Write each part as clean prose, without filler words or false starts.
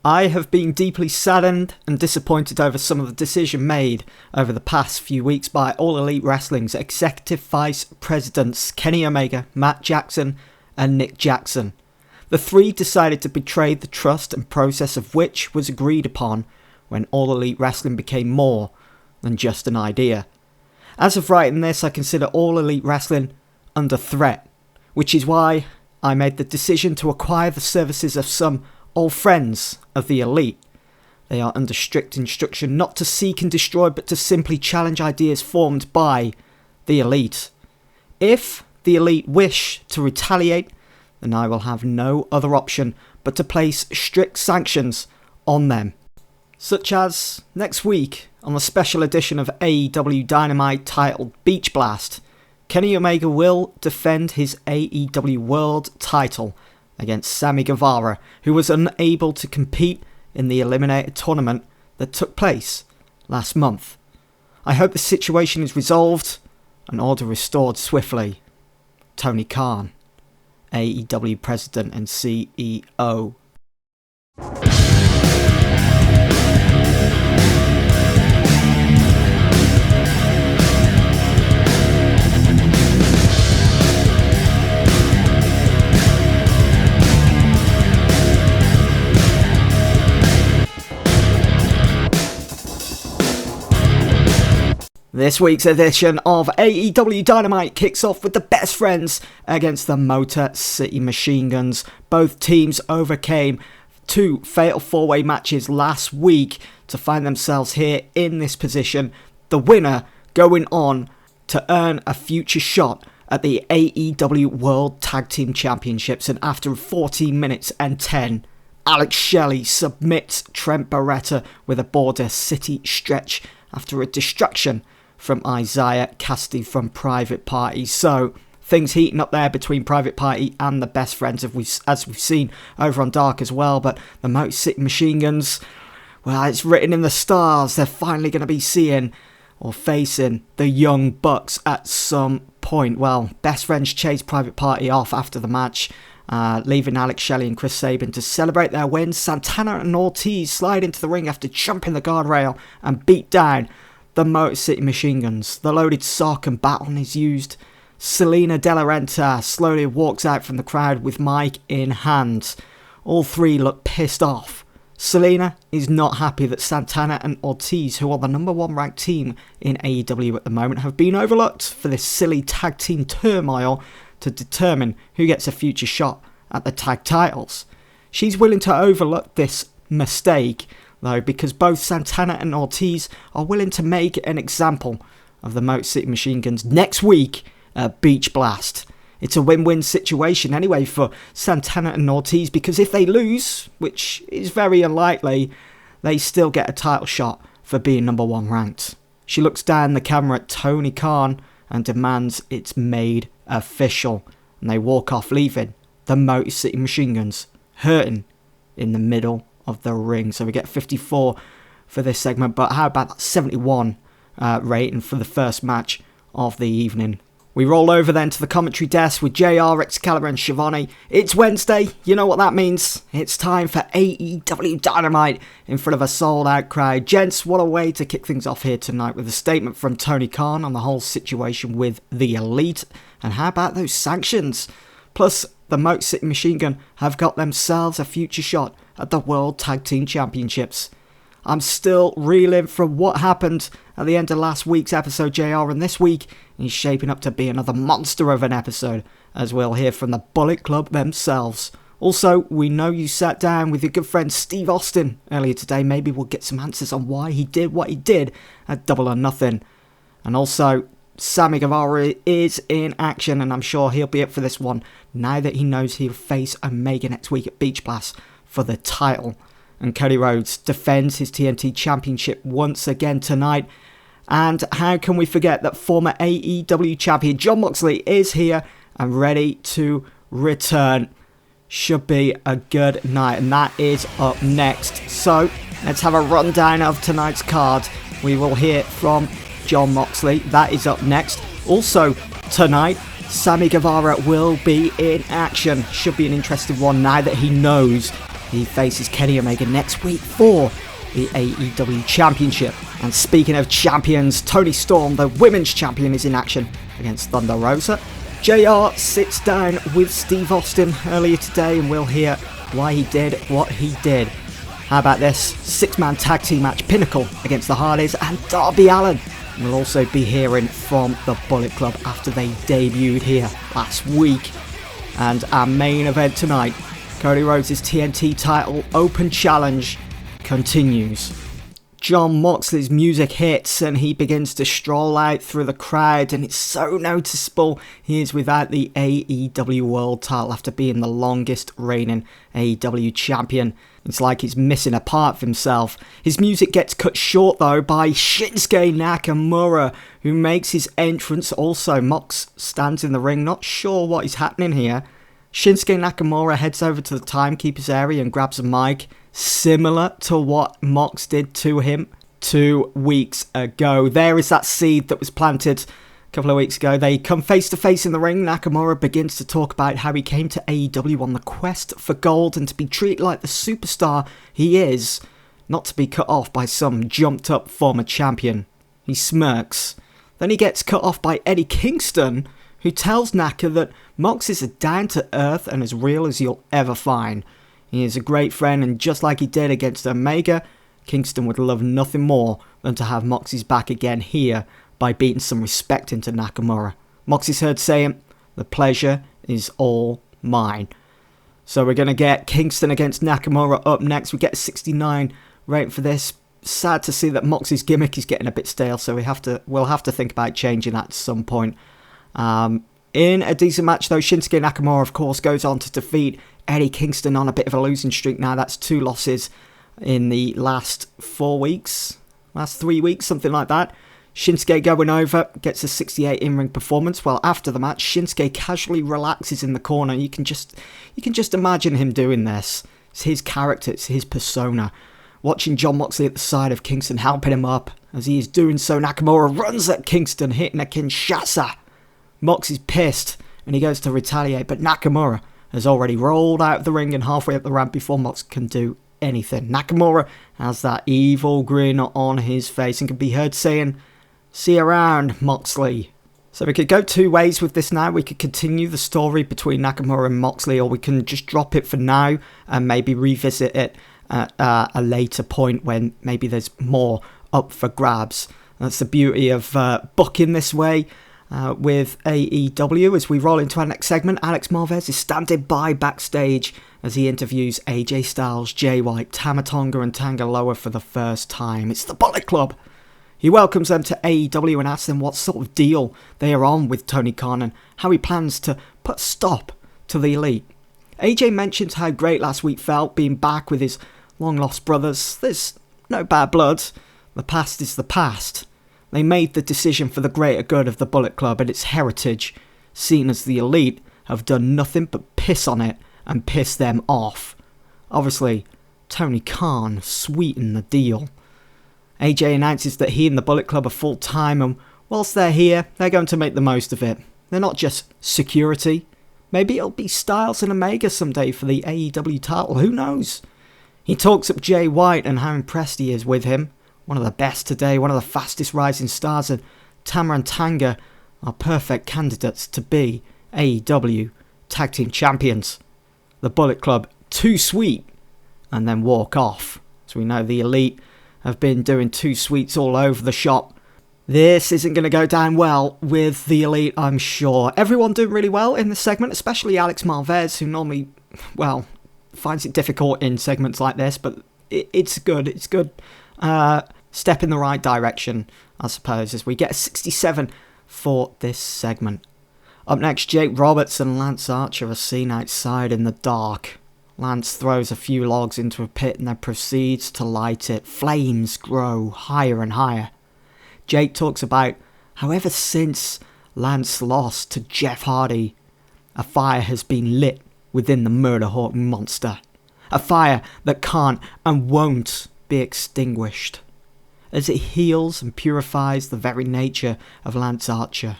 I have been deeply saddened and disappointed over some of the decision made over the past few weeks by All Elite Wrestling's Executive Vice Presidents Kenny Omega, Matt Jackson and Nick Jackson. The three decided to betray the trust and process of which was agreed upon when All Elite Wrestling became more than just an idea. As of writing this, I consider All Elite Wrestling under threat, which is why I made the decision to acquire the services of some old friends of the Elite. They are under strict instruction not to seek and destroy, but to simply challenge ideas formed by the Elite. If the Elite wish to retaliate, then I will have no other option but to place strict sanctions on them. Such as next week on the special edition of AEW Dynamite titled Beach Blast, Kenny Omega will defend his AEW World title against Sammy Guevara, who was unable to compete in the Eliminator tournament that took place last month. I hope the situation is resolved and order restored swiftly. Tony Khan, AEW President and CEO. This week's edition of AEW Dynamite kicks off with the Best Friends against the Motor City Machine Guns. Both teams overcame two fatal four-way matches last week to find themselves here in this position. The winner going on to earn a future shot at the AEW World Tag Team Championships. And after 14 minutes and 10, Alex Shelley submits Trent Barretta with a Border City stretch after a distraction from Isaiah Cassidy from Private Party. So things heating up there between Private Party and the Best Friends, as we've seen over on Dark as well. But the Motor City Machine Guns, well, it's written in the stars. They're finally going to be seeing or facing the Young Bucks at some point. Well, Best Friends chased Private Party off after the match, leaving Alex Shelley and Chris Sabin to celebrate their wins. Santana and Ortiz slide into the ring after jumping the guardrail and beat down the Motor City Machine Guns. The loaded sock and baton is used. Selena De La Renta slowly walks out from the crowd with mic in hand. All three look pissed off. Selena is not happy that Santana and Ortiz, who are the number one ranked team in AEW at the moment, have been overlooked for this silly tag team turmoil to determine who gets a future shot at the tag titles. She's willing to overlook this mistake, though, because both Santana and Ortiz are willing to make an example of the Motor City Machine Guns next week at Beach Blast. It's a win-win situation anyway for Santana and Ortiz, because if they lose, which is very unlikely, they still get a title shot for being number one ranked. She looks down the camera at Tony Khan and demands it's made official, and they walk off, leaving the Motor City Machine Guns hurting in the middle of the ring. So we get 54 for this segment, but how about that 71 rating for the first match of the evening? We roll over then to the commentary desk with JR, Excalibur and Shivani. It's Wednesday, you know what that means. It's time for AEW Dynamite in front of a sold out crowd. Gents, what a way to kick things off here tonight with a statement from Tony Khan on the whole situation with the Elite. And how about those sanctions? Plus, the Motor City Machine Gun have got themselves a future shot at the World Tag Team Championships. I'm still reeling from what happened at the end of last week's episode, JR, and this week he's shaping up to be another monster of an episode, as we'll hear from the Bullet Club themselves. Also, we know you sat down with your good friend Steve Austin earlier today. Maybe we'll get some answers on why he did what he did at Double or Nothing. And also, Sammy Guevara is in action, and I'm sure he'll be up for this one now that he knows he'll face Omega next week at Beach Blast for the title. And Cody Rhodes defends his TNT Championship once again tonight. And how can we forget that former AEW champion Jon Moxley is here and ready to return. Should be a good night, and that is up next. So let's have a rundown of tonight's card. We will hear from Jon Moxley. That is up next. Also tonight, Sammy Guevara will be in action. Should be an interesting one now that he knows He faces Kenny Omega next week for the AEW Championship. And speaking of champions, Toni Storm, the women's champion, is in action against Thunder Rosa. JR sits down with Steve Austin earlier today and we'll hear why he did what he did. How about this 6-man tag team match, Pinnacle against the Hardys and Darby Allin. We'll also be hearing from the Bullet Club after they debuted here last week. And our main event tonight, Cody Rhodes' TNT title open challenge continues. Jon Moxley's music hits and he begins to stroll out through the crowd, and it's so noticeable he is without the AEW World title after being the longest reigning AEW champion. It's like he's missing a part of himself. His music gets cut short though by Shinsuke Nakamura, who makes his entrance also. Mox stands in the ring, not sure what is happening here. Shinsuke Nakamura heads over to the timekeeper's area and grabs a mic, similar to what Mox did to him 2 weeks ago. There is that seed that was planted a couple of weeks ago. They come face to face in the ring. Nakamura begins to talk about how he came to AEW on the quest for gold and to be treated like the superstar he is, not to be cut off by some jumped up former champion. He smirks. Then he gets cut off by Eddie Kingston, who tells Naka that Mox is as down to earth and as real as you'll ever find. He is a great friend, and just like he did against Omega, Kingston would love nothing more than to have Moxie's back again here by beating some respect into Nakamura. Mox is heard saying, "The pleasure is all mine." So we're going to get Kingston against Nakamura up next. We get a 69 rating for this. Sad to see that Moxie's gimmick is getting a bit stale, so we'll have to think about changing that at some point. In a decent match though, Shinsuke Nakamura of course goes on to defeat Eddie Kingston on a bit of a losing streak now. That's 2 losses in the last 4 weeks, last 3 weeks, something like that. Shinsuke going over, gets a 68 in-ring performance. Well, after the match, Shinsuke casually relaxes in the corner. You can just imagine him doing this. It's his character, it's his persona. Watching Jon Moxley at the side of Kingston helping him up. As he is doing so, Nakamura runs at Kingston, hitting a Kinshasa. Mox is pissed and he goes to retaliate, but Nakamura has already rolled out of the ring and halfway up the ramp before Mox can do anything. Nakamura has that evil grin on his face and can be heard saying, "See you around, Moxley." So we could go 2 ways with this now. We could continue the story between Nakamura and Moxley, or we can just drop it for now and maybe revisit it at a later point when maybe there's more up for grabs. That's the beauty of booking this way. With AEW. As we roll into our next segment, Alex Marvez is standing by backstage as he interviews AJ Styles, Jay White, Tama Tonga and Tanga Loa for the first time. It's the Bullet Club. He welcomes them to AEW and asks them what sort of deal they are on with Tony Khan and how he plans to put a stop to the Elite. AJ mentions how great last week felt being back with his long lost brothers. There's no bad blood. The past is the past. They made the decision for the greater good of the Bullet Club and its heritage, seen as the Elite have done nothing but piss on it and piss them off. Obviously, Tony Khan sweetened the deal. AJ announces that he and the Bullet Club are full-time, and whilst they're here, they're going to make the most of it. They're not just security. Maybe it'll be Styles and Omega someday for the AEW title, who knows? He talks up Jay White and how impressed he is with him. One of the best today, one of the fastest rising stars, and Tama and Tanga are perfect candidates to be AEW Tag Team Champions. The Bullet Club too sweet and then walk off. As we know, the Elite have been doing too sweets all over the shop. This isn't going to go down well with the Elite, I'm sure. Everyone doing really well in this segment, especially Alex Marvez, who normally, well, finds it difficult in segments like this, but it's good. It's good. Step in the right direction, I suppose, as we get a 67 for this segment. Up next, Jake Roberts and Lance Archer are seen outside in the dark. Lance throws a few logs into a pit and then proceeds to light it. Flames grow higher and higher. Jake talks about how ever since Lance lost to Jeff Hardy, a fire has been lit within the Murder Hawk monster. A fire that can't and won't be extinguished, as it heals and purifies the very nature of Lance Archer.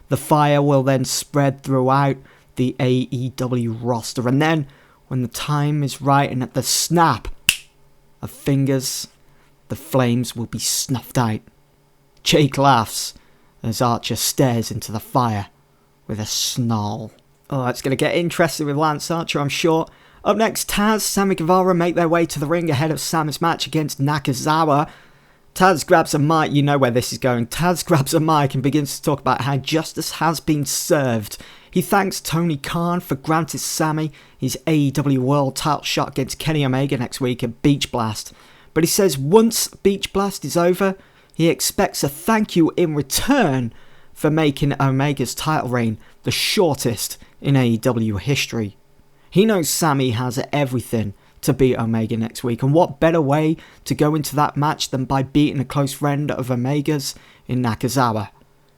The fire will then spread throughout the AEW roster, and then when the time is right and at the snap of fingers, the flames will be snuffed out. Jake laughs as Archer stares into the fire with a snarl. Oh, it's going to get interesting with Lance Archer, I'm sure. Up next, Taz, Sammy Guevara make their way to the ring ahead of Sammy's match against Nakazawa. Taz grabs a mic, you know where this is going. Taz grabs a mic and begins to talk about how justice has been served. He thanks Tony Khan for granting Sammy his AEW World title shot against Kenny Omega next week at Beach Blast. But he says once Beach Blast is over, he expects a thank you in return for making Omega's title reign the shortest in AEW history. He knows Sammy has everything to beat Omega next week, and what better way to go into that match than by beating a close friend of Omega's in Nakazawa.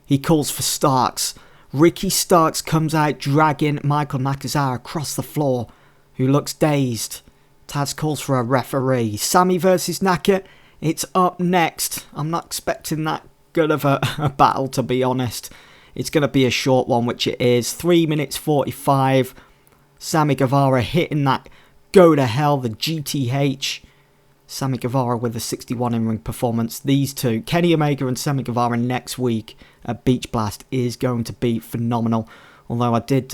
He calls for Starks. Ricky Starks comes out dragging Michael Nakazawa across the floor, who looks dazed. Taz calls for a referee. Sammy versus Naka, it's up next. I'm not expecting that good of a battle, to be honest. It's going to be a short one, which it is. 3 minutes 45. Sammy Guevara hitting that go to hell, the GTH. Sammy Guevara with a 61 in-ring performance. These two, Kenny Omega and Sammy Guevara next week at Beach Blast, is going to be phenomenal. Although I did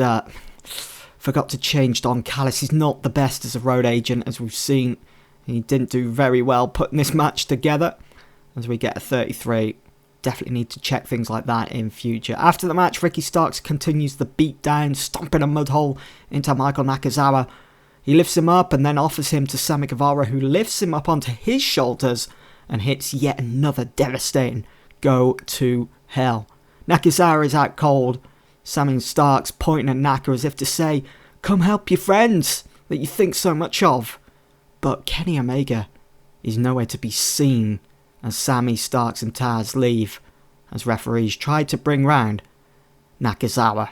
forgot to change Don Callis. He's not the best as a road agent, as we've seen. He didn't do very well putting this match together. As we get a 33. Definitely need to check things like that in future. After the match, Ricky Starks continues the beat down, stomping a mud hole into Michael Nakazawa. He lifts him up and then offers him to Sammy Guevara, who lifts him up onto his shoulders and hits yet another devastating go to hell. Nakazawa is out cold. Sammy and Starks pointing at Naka as if to say, come help your friends that you think so much of. But Kenny Omega is nowhere to be seen as Sammy, Starks and Taz leave, as referees try to bring round Nakazawa.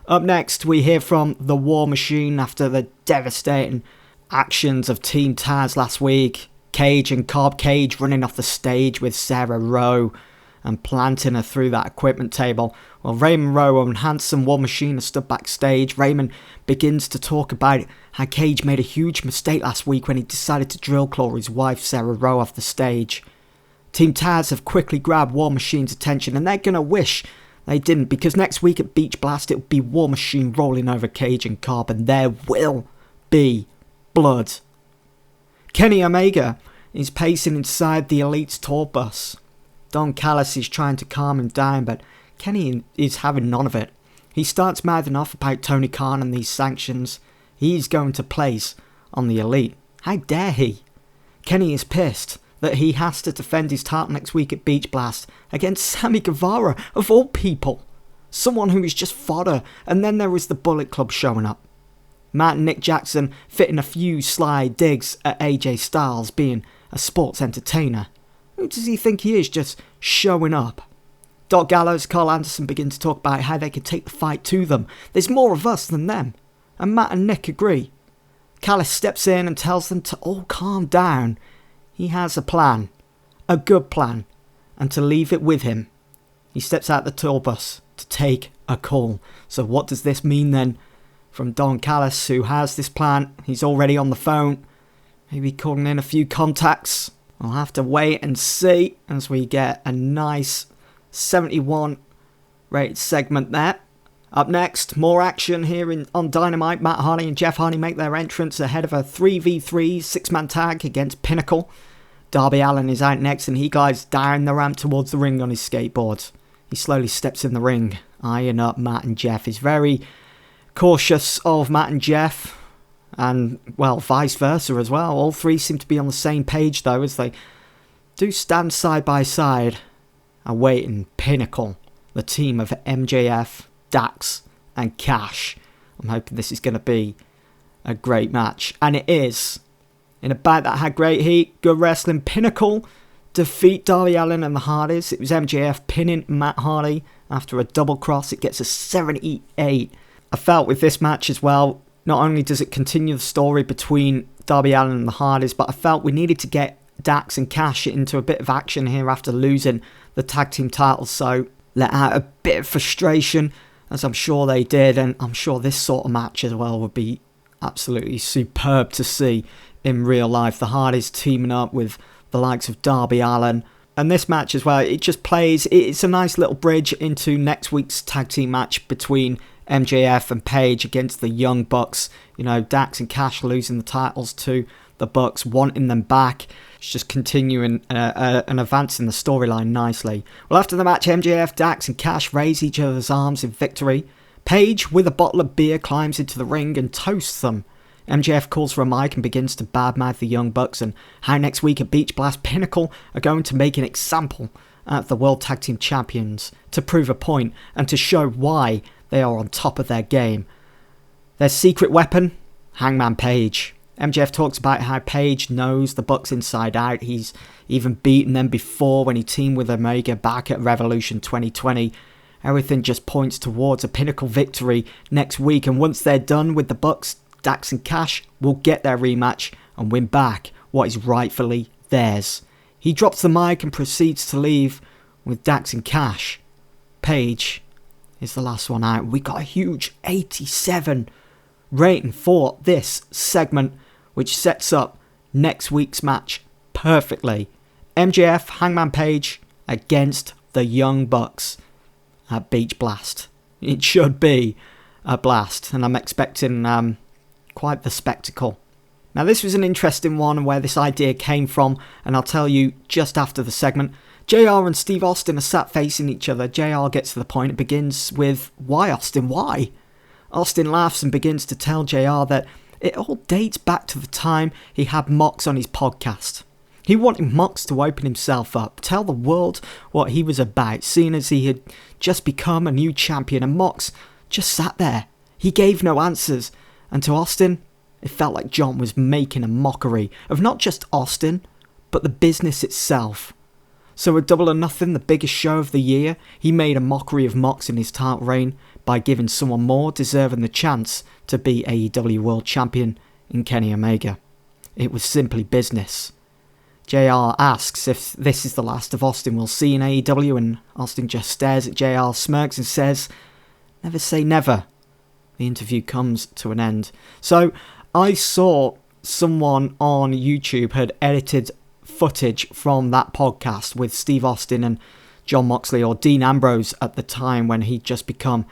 Up next, we hear from the War Machine after the devastating actions of Team Taz last week. Cage and Cobb. Cage running off the stage with Sarah Rowe and planting her through that equipment table. While Raymond Rowe and Handsome War Machine are stood backstage, Raymond begins to talk about how Cage made a huge mistake last week when he decided to drill claw his wife Sarah Rowe off the stage. Team Taz have quickly grabbed War Machine's attention, and they're going to wish they didn't, because next week at Beach Blast, it'll be War Machine rolling over Cage and Cobb, and there will be blood. Kenny Omega is pacing inside the Elite's tour bus. Don Callis is trying to calm him down, but Kenny is having none of it. He starts mouthing off about Tony Khan and these sanctions he's going to place on the Elite. How dare he? Kenny is pissed that he has to defend his title next week at Beach Blast against Sammy Guevara, of all people. Someone who is just fodder. And then there is the Bullet Club showing up. Matt and Nick Jackson fitting a few sly digs at AJ Styles being a sports entertainer. Who does he think he is, just showing up? Doc Gallows, Carl Anderson begin to talk about how they could take the fight to them. There's more of us than them. And Matt and Nick agree. Callis steps in and tells them to all calm down. He has a plan. A good plan. And to leave it with him. He steps out the tour bus to take a call. So what does this mean then? From Don Callis, who has this plan. He's already on the phone. Maybe calling in a few contacts. We'll have to wait and see as we get a nice 71 rated segment there. Up next, more action here on Dynamite. Matt Hardy and Jeff Hardy make their entrance ahead of a 3v3 six-man tag against Pinnacle. Darby Allin is out next and he glides down the ramp towards the ring on his skateboard. He slowly steps in the ring, eyeing up Matt and Jeff. He's very cautious of Matt and Jeff, and, well, vice versa as well. All three seem to be on the same page, though, as they do stand side by side, awaiting Pinnacle, the team of MJF, Dax and Cash. I'm hoping this is going to be a great match, and it is. In a bout that had great heat, good wrestling, Pinnacle defeat Darby Allin and the Hardys. It was MJF pinning Matt Hardy after a double cross. It gets a 78. I felt with this match as well, not only does it continue the story between Darby Allin and the Hardys, but I felt we needed to get Dax and Cash into a bit of action here after losing the tag team titles. So let out a bit of frustration, as I'm sure they did, and I'm sure this sort of match as well would be absolutely superb to see in real life. The Hardys teaming up with the likes of Darby Allin. And this match as well, it just plays, it's a nice little bridge into next week's tag team match between MJF and Paige against the Young Bucks. You know, Dax and Cash losing the titles to the Bucks, wanting them back. It's just continuing and advancing the storyline nicely. Well, after the match, MJF, Dax and Cash raise each other's arms in victory. Paige, with a bottle of beer, climbs into the ring and toasts them. MJF calls for a mic and begins to badmouth the Young Bucks and how next week at Beach Blast, Pinnacle are going to make an example out of the World Tag Team Champions to prove a point and to show why they are on top of their game. Their secret weapon? Hangman Page. MJF talks about how Page knows the Bucks inside out. He's even beaten them before when he teamed with Omega back at Revolution 2020. Everything just points towards a Pinnacle victory next week, and once they're done with the Bucks, Dax and Cash will get their rematch and win back what is rightfully theirs. He drops the mic and proceeds to leave with Dax and Cash. Paige is the last one out. We got a huge 87 rating for this segment, which sets up next week's match perfectly. MJF, Hangman Page against the Young Bucks at Beach Blast. It should be a blast, and I'm expecting quite the spectacle. Now, this was an interesting one where this idea came from, and I'll tell you just after the segment. JR and Steve Austin are sat facing each other. JR gets to the point. It begins with, "Why, Austin, why?" Austin laughs and begins to tell JR that it all dates back to the time he had Mox on his podcast. He wanted Mox to open himself up, tell the world what he was about, seeing as he had just become a new champion, and Mox just sat there. He gave no answers. And to Austin, it felt like Jon was making a mockery of not just Austin, but the business itself. So at Double or Nothing, the biggest show of the year, he made a mockery of Mox in his title reign by giving someone more deserving the chance to be AEW World Champion in Kenny Omega. It was simply business. JR asks if this is the last of Austin we'll see in AEW, and Austin just stares at JR, smirks and says, "Never say never." The interview comes to an end. So I saw someone on YouTube had edited footage from that podcast with Steve Austin and Jon Moxley, or Dean Ambrose at the time when he'd just become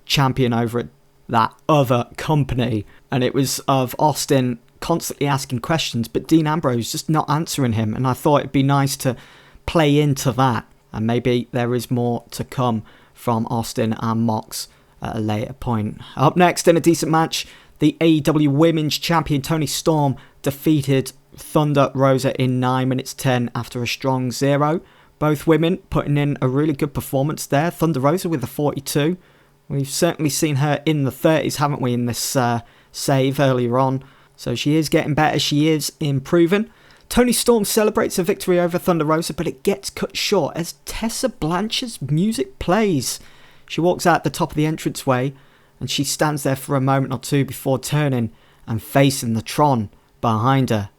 champion over at that other company. And it was of Austin constantly asking questions, but Dean Ambrose just not answering him. And I thought it'd be nice to play into that. And maybe there is more to come from Austin and Mox at a later point. Up next in a decent match, the AEW Women's Champion Toni Storm defeated Thunder Rosa in 9 minutes 10 after a strong 0. Both women putting in a really good performance there. Thunder Rosa with a 42. We've certainly seen her in the 30s, haven't we, in this save earlier on. So she is getting better. She is improving. Toni Storm celebrates a victory over Thunder Rosa, but it gets cut short as Tessa Blanchard's music plays. She walks out the top of the entranceway and she stands there for a moment or two before turning and facing the Tron behind her.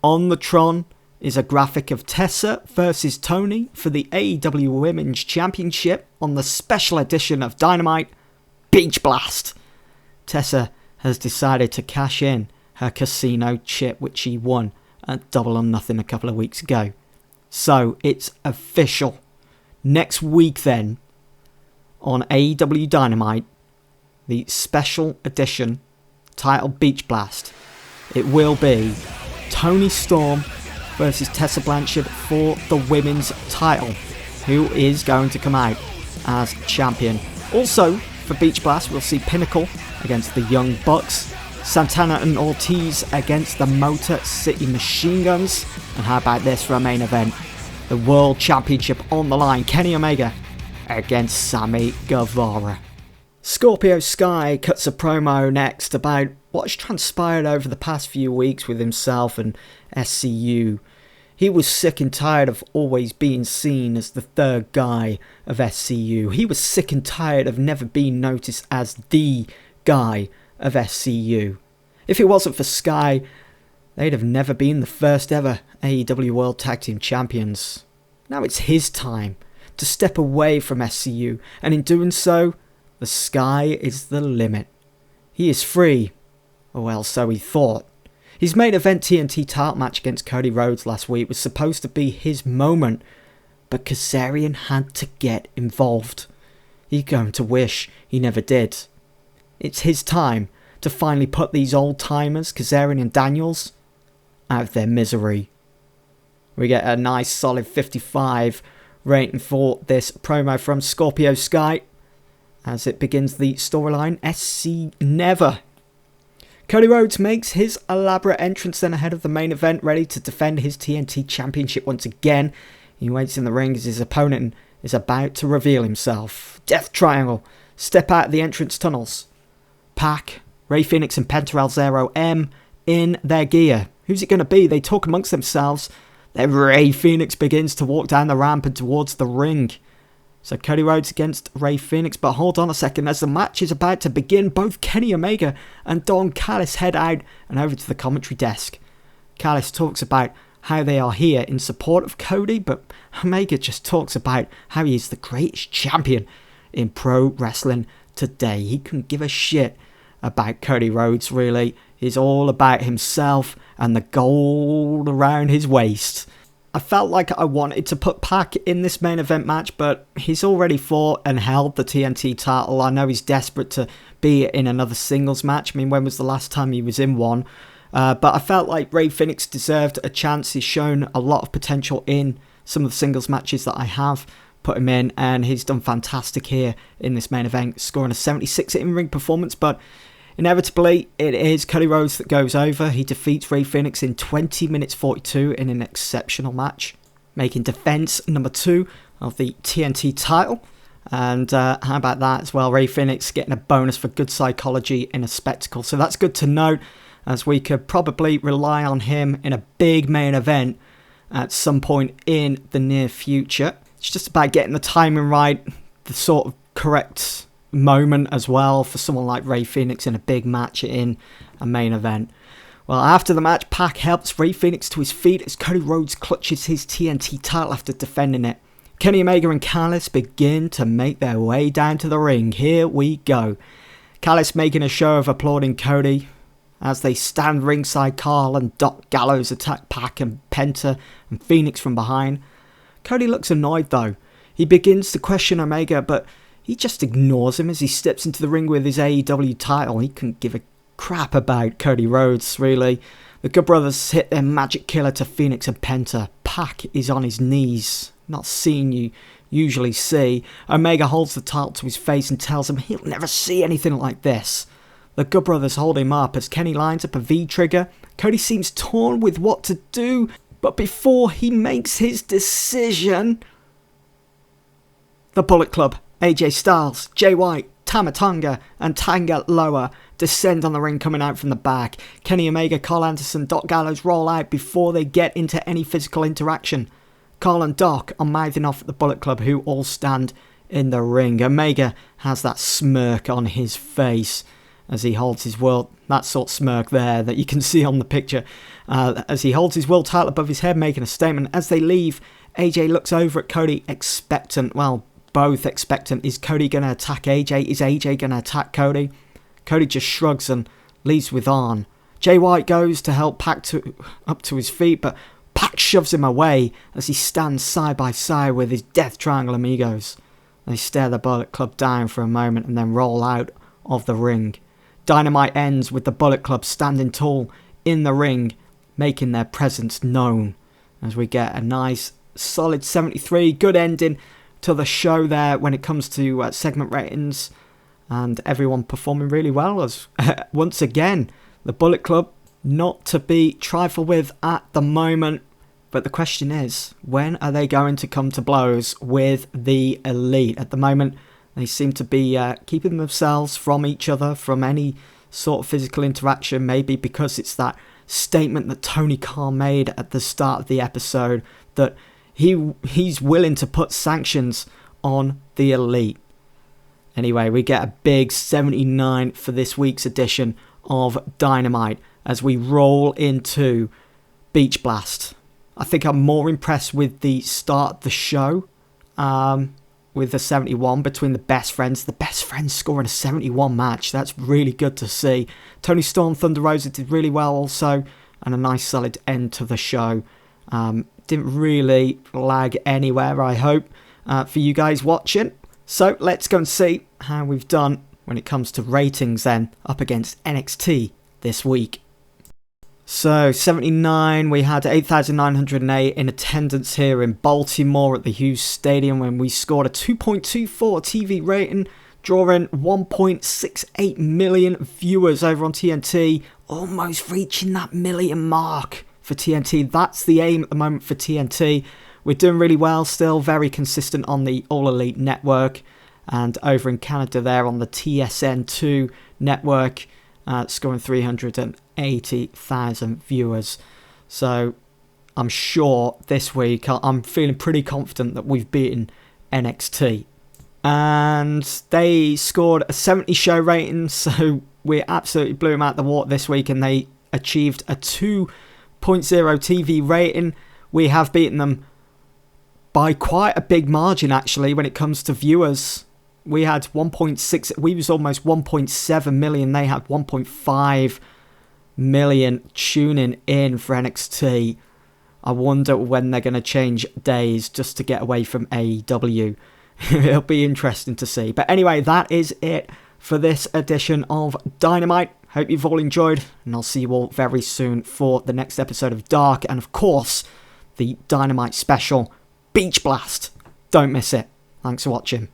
On the Tron is a graphic of Tessa versus Toni for the AEW Women's Championship on the special edition of Dynamite Beach Blast. Tessa has decided to cash in her casino chip, which she won at Double or Nothing a couple of weeks ago. So it's official. Next week then, on AEW Dynamite, the special edition titled Beach Blast, it will be Toni Storm versus Tessa Blanchard for the women's title. Who is going to come out as champion? Also, for Beach Blast, we'll see Pinnacle against the Young Bucks, Santana and Ortiz against the Motor City Machine Guns, and how about this for a main event? The World Championship on the line, Kenny Omega against Sammy Guevara. Scorpio Sky cuts a promo next about what's transpired over the past few weeks with himself and SCU. He was sick and tired of always being seen as the third guy of SCU. He was sick and tired of never being noticed as the guy of SCU. If it wasn't for Sky, they'd have never been the first ever AEW World Tag Team Champions. Now it's his time to step away from SCU, and in doing so, the sky is the limit. He is free Well, so he thought. His main event TNT title match against Cody Rhodes last week was supposed to be his moment, but Kazarian had to get involved. He's going to wish he never did. It's his time to finally put these old-timers, Kazarian and Daniels, out of their misery. We get a nice solid 55 rating for this promo from Scorpio Sky as it begins the storyline SC Never. Cody Rhodes makes his elaborate entrance then ahead of the main event, ready to defend his TNT Championship once again. He waits in the ring as his opponent is about to reveal himself. Death Triangle step out of the entrance tunnels. Pac, Rey Fenix and Penta El Zero M in their gear. Who's it going to be? They talk amongst themselves. Then Rey Fenix begins to walk down the ramp and towards the ring. So Cody Rhodes against Rey Fenix, but hold on a second, as the match is about to begin, both Kenny Omega and Don Callis head out and over to the commentary desk. Callis talks about how they are here in support of Cody, but Omega just talks about how he is the greatest champion in pro wrestling today. He couldn't give a shit about Cody Rhodes, really. He's all about himself and the gold around his waist. I felt like I wanted to put Pac in this main event match, but he's already fought and held the TNT title. I know he's desperate to be in another singles match. I mean, when was the last time he was in one? But I felt like Rey Fenix deserved a chance. He's shown a lot of potential in some of the singles matches that I have put him in, and he's done fantastic here in this main event, scoring a 76 in-ring performance, but inevitably, it is Cody Rhodes that goes over. He defeats Rey Fenix in 20 minutes 42 in an exceptional match, making defense number 2 of the TNT title. And how about that as well? Rey Fenix getting a bonus for good psychology in a spectacle. So that's good to note, as we could probably rely on him in a big main event at some point in the near future. It's just about getting the timing right, the sort of correct moment as well for someone like Rey Fenix in a big match in a main event. Well, after the match, Pac helps Rey Fenix to his feet as Cody Rhodes clutches his TNT title after defending it. Kenny Omega and Callis begin to make their way down to the ring. Here we go. Callis making a show of applauding Cody as they stand ringside. Carl and Doc Gallows attack Pac and Penta and Fenix from behind. Cody looks annoyed though. He begins to question Omega, but he just ignores him as he steps into the ring with his AEW title. He couldn't give a crap about Cody Rhodes, really. The Good Brothers hit their magic killer to Fenix and Penta. Pac is on his knees, not seeing you usually see. Omega holds the title to his face and tells him he'll never see anything like this. The Good Brothers hold him up as Kenny lines up a V-trigger. Cody seems torn with what to do, but before he makes his decision, the Bullet Club, AJ Styles, Jay White, Tama Tonga and Tanga Loa descend on the ring coming out from the back. Kenny Omega, Carl Anderson, Doc Gallows roll out before they get into any physical interaction. Carl and Doc are mouthing off at the Bullet Club, who all stand in the ring. Omega has that smirk on his face as he holds his world, that sort of smirk there that you can see on the picture, as he holds his world title above his head, making a statement. As they leave, AJ looks over at Cody expectant. Well, both expectant. Is Cody going to attack AJ? Is AJ going to attack Cody? Cody just shrugs and leaves with on. Jay White goes to help Pac up to his feet, but Pac shoves him away as he stands side by side with his Death Triangle amigos. They stare the Bullet Club down for a moment and then roll out of the ring. Dynamite ends with the Bullet Club standing tall in the ring, making their presence known. As we get a nice solid 73, good ending to the show there when it comes to segment ratings, and everyone performing really well as once again the Bullet Club not to be trifled with at the moment. But the question is, when are they going to come to blows with the Elite? At the moment, they seem to be keeping themselves from each other, from any sort of physical interaction, maybe because it's that statement that Tony Khan made at the start of the episode that he's willing to put sanctions on the Elite. Anyway, we get a big 79 for this week's edition of Dynamite as we roll into Beach Blast. I think I'm more impressed with the start of the show, with the 71 between the best friends. The best friends scoring a 71 match. That's really good to see. Toni Storm, Thunder Rosa did really well also, and a nice solid end to the show. Didn't really lag anywhere, I hope, for you guys watching. So let's go and see how we've done when it comes to ratings then, up against NXT this week. So 79, we had 8,908 in attendance here in Baltimore at the Hughes Stadium when we scored a 2.24 TV rating, drawing 1.68 million viewers over on TNT, almost reaching that million mark for TNT. That's the aim at the moment for TNT. We're doing really well still, very consistent on the All Elite network, and over in Canada there on the TSN2 network, scoring 380,000 viewers. So I'm sure this week I'm feeling pretty confident that we've beaten NXT. And they scored a 70 show rating, so we absolutely blew them out the water this week, and they achieved a 2.0 TV rating. We have beaten them by quite a big margin actually when it comes to viewers. We had 1.6, we was almost 1.7 million. They had 1.5 million tuning in for NXT. I wonder when they're going to change days just to get away from AEW. It'll be interesting to see. But anyway, that is it for this edition of Dynamite. Hope you've all enjoyed, and I'll see you all very soon for the next episode of Dark, and of course, the Dynamite special, Beach Blast. Don't miss it. Thanks for watching.